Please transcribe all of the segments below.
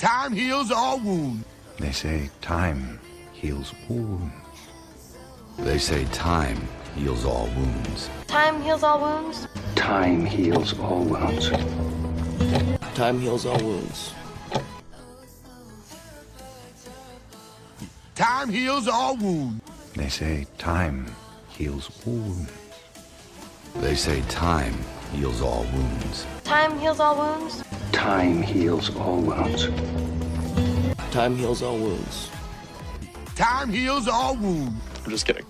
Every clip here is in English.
Time heals all wounds. They say time heals all wounds. They say time heals all wounds. Time heals all wounds. Time heals all wounds. Time heals all wounds. Time heals all wounds. They say time heals all wounds. They say time heals all wounds. Time heals all wounds. Time heals all wounds. Time heals all wounds. Time heals all wounds. I'm just kidding.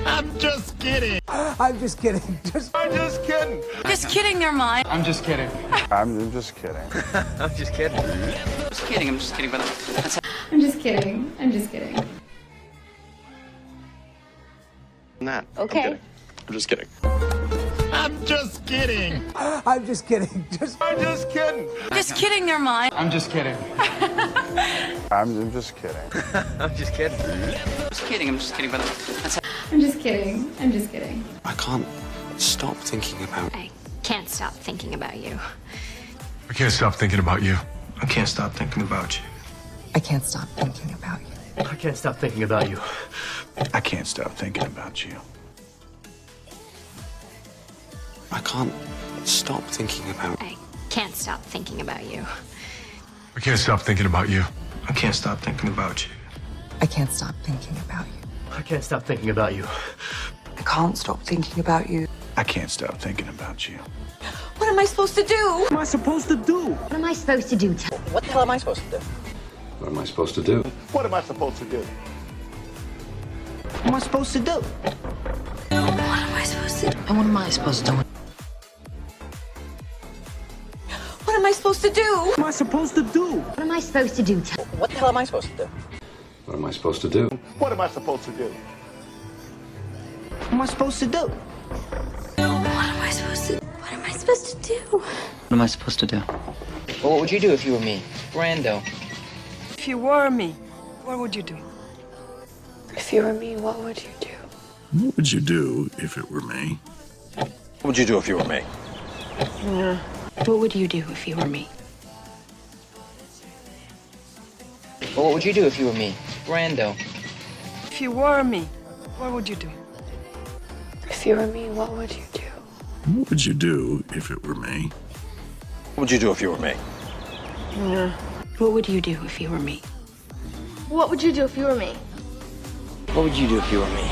I'm just kidding. I'm just kidding. I'm just kidding. Just kidding, they're mine. I'm just kidding. I'm just kidding. I'm just kidding. Just kidding, I'm just kidding, brother. I'm just kidding. I'm just kidding. Not. Okay. I'm just kidding. I'm just kidding. I'm just kidding. I'm just kidding. Just kidding, they're mine. I'm just kidding. I'm just kidding. I'm just kidding. Just kidding, I'm just kidding, brother. I'm just kidding. I'm just kidding. I can't stop thinking about. I can't stop thinking about you. I can't stop thinking about you. I can't stop thinking about you. I can't stop thinking about you. I can't stop thinking about you. I can't stop thinking about you. I can't stop thinking about. I can't stop thinking about you. I can't stop thinking about you. I can't stop thinking about you. I can't stop thinking about you. I can't stop thinking about you. I can't stop thinking about you. I can't stop thinking about you. What am I supposed to do? What am I supposed to do? What am I supposed to do? What the hell am I supposed to do? What am I supposed to do? What am I supposed to do? What am I supposed to do? What am I supposed to do? And what am I supposed to do? What am I supposed to do? What am I supposed to do? What am I supposed to do? What the hell am I supposed to do? What am I supposed to do? What am I supposed to do? What am I supposed to do? What am I supposed to do? What am I supposed to do? What am I supposed to do? Well, what would you do if you were me? Brando. If you were me, what would you do? If you were me, what would you do? What would you do if it were me? What would you do if you were me? What would you do if you were me? Well, what would you do if you were me? Brando. If you were me, what would you do? If you were me, what would you do? What would you do if it were me? What would you do if you were me? What would you do if you were me? What would you do if you were me? What would you do if you were me?